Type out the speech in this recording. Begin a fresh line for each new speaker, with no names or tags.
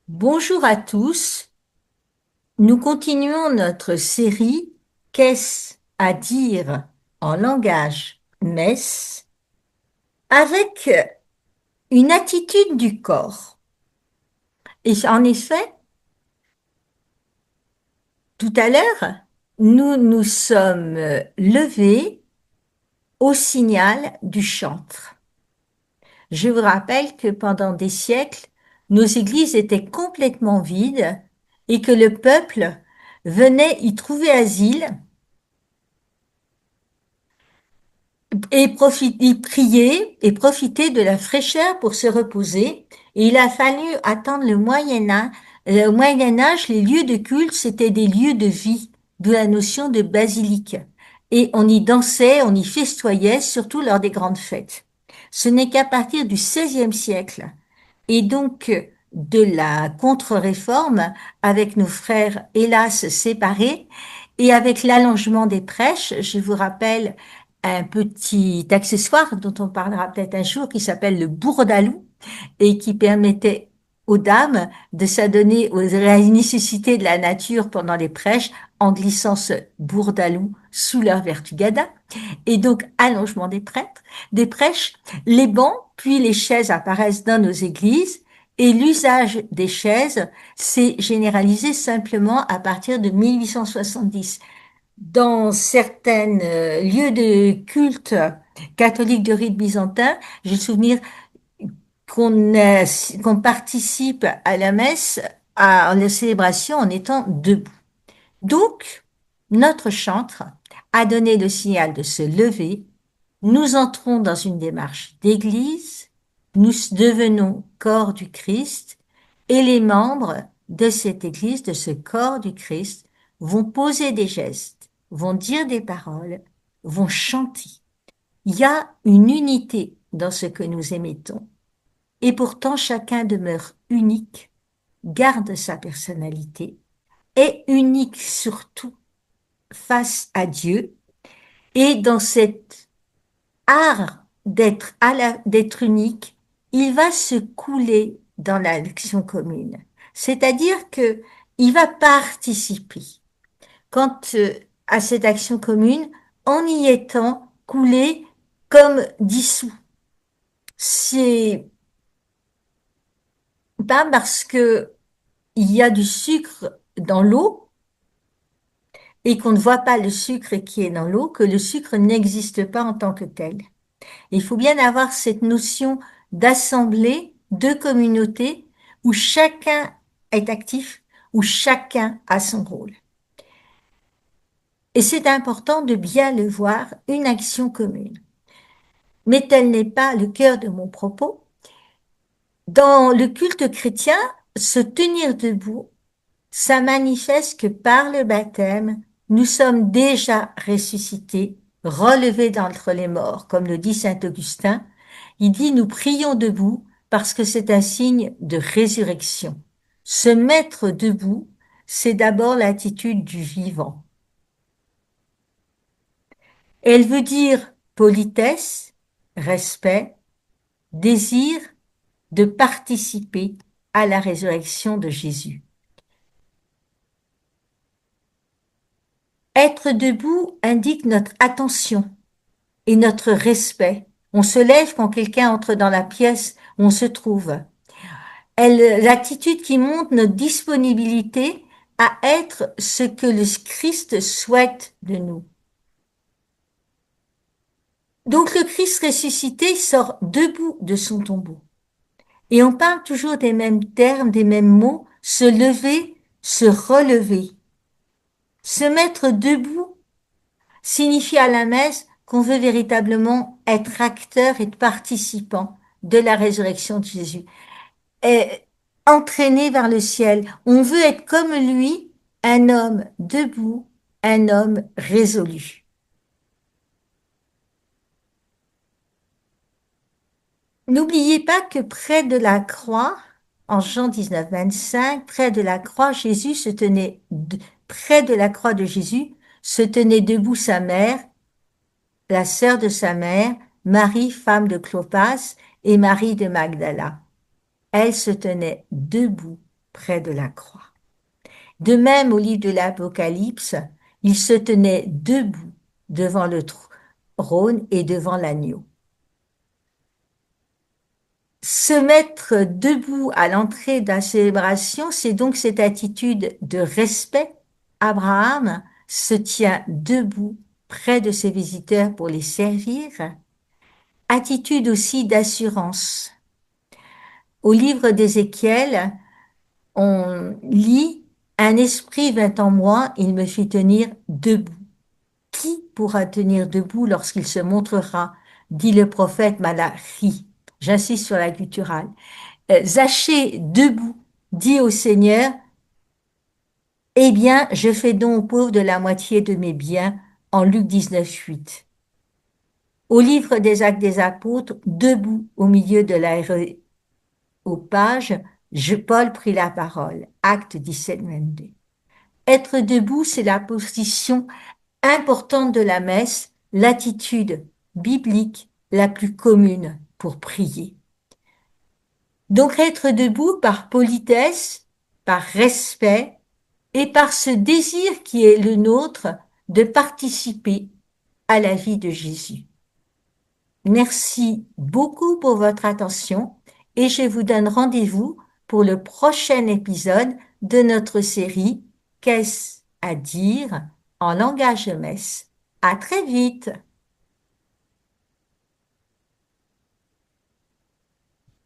Bonjour à tous. Nous continuons notre série Qu'est-ce à dire en langage mess avec une attitude du corps. Et en effet, tout à l'heure, nous nous sommes levés au signal du chantre. Je vous rappelle que pendant des siècles, nos églises étaient complètement vides et que le peuple venait y trouver asile et il priait et profitait de la fraîcheur pour se reposer. Et il a fallu attendre le Moyen Âge. Au Moyen Âge, les lieux de culte, c'était des lieux de vie, d'où la notion de basilique. Et on y dansait, on y festoyait, surtout lors des grandes fêtes. Ce n'est qu'à partir du XVIe siècle et donc de la contre-réforme avec nos frères hélas séparés et avec l'allongement des prêches, je vous rappelle un petit accessoire dont on parlera peut-être un jour qui s'appelle le bourdalou et qui permettait aux dames de s'adonner aux nécessités de la nature pendant les prêches en glissant ce bourdalou sous leur vertugada. Et donc, allongement des prêches, les bancs puis les chaises apparaissent dans nos églises et l'usage des chaises s'est généralisé simplement à partir de 1870. Dans certains lieux de culte catholique de rite byzantin, j'ai le souvenir qu'on participe à la messe, à la célébration en étant debout. Donc, notre chantre a donné le signal de se lever. Nous entrons dans une démarche d'église, nous devenons corps du Christ et les membres de cette église, de ce corps du Christ, vont poser des gestes, vont dire des paroles, vont chanter. Il y a une unité dans ce que nous émettons et pourtant chacun demeure unique, garde sa personnalité, est unique surtout face à Dieu et dans cet art d'être unique, il va se couler dans l'action commune. C'est-à-dire que il va participer quant à cette action commune en y étant coulé comme dissous. C'est pas parce que il y a du sucre dans l'eau et qu'on ne voit pas le sucre qui est dans l'eau que le sucre n'existe pas en tant que tel. Il faut bien avoir cette notion d'assemblée, de communauté, où chacun est actif, où chacun a son rôle. Et c'est important de bien le voir, une action commune. Mais tel n'est pas le cœur de mon propos. Dans le culte chrétien, se tenir debout, ça manifeste que par le baptême, nous sommes déjà ressuscités, relevés d'entre les morts, comme le dit saint Augustin. Il dit, nous prions debout parce que c'est un signe de résurrection. Se mettre debout, c'est d'abord l'attitude du vivant. Elle veut dire politesse, respect, désir de participer à la résurrection de Jésus. Être debout indique notre attention et notre respect. On se lève quand quelqu'un entre dans la pièce où on se trouve. L'attitude qui montre notre disponibilité à être ce que le Christ souhaite de nous. Donc le Christ ressuscité sort debout de son tombeau. Et on parle toujours des mêmes termes, des mêmes mots, se lever, se relever. Se mettre debout signifie à la messe qu'on veut véritablement être acteur et participant de la résurrection de Jésus. Et entraîné vers le ciel. On veut être comme lui, un homme debout, un homme résolu. N'oubliez pas que près de la croix, en Jean 19, 25, près de la croix, près de la croix de Jésus, se tenait debout sa mère, la sœur de sa mère, Marie, femme de Clopas, et Marie de Magdala. Elle se tenait debout près de la croix. De même, au livre de l'Apocalypse, il se tenait debout devant le trône et devant l'agneau. Se mettre debout à l'entrée de la célébration, c'est donc cette attitude de respect. Abraham se tient debout près de ses visiteurs pour les servir. Attitude aussi d'assurance. Au livre d'Ézéchiel, on lit: Un esprit vint en moi, il me fit tenir debout. Qui pourra tenir debout lorsqu'il se montrera, dit le prophète Malachi. J'insiste sur la gutturale. Zachée debout dit au Seigneur: Eh bien, je fais don aux pauvres de la moitié de mes biens, en Luc 19,8. Au livre des Actes des Apôtres, debout au milieu de l'aréopage, Paul prit la parole. Acte 17, 22. Être debout, c'est la position importante de la messe, l'attitude biblique la plus commune pour prier. Donc être debout par politesse, par respect et par ce désir qui est le nôtre de participer à la vie de Jésus. Merci beaucoup pour votre attention et je vous donne rendez-vous pour le prochain épisode de notre série Qu'est-ce à dire en langage de messe. À très vite!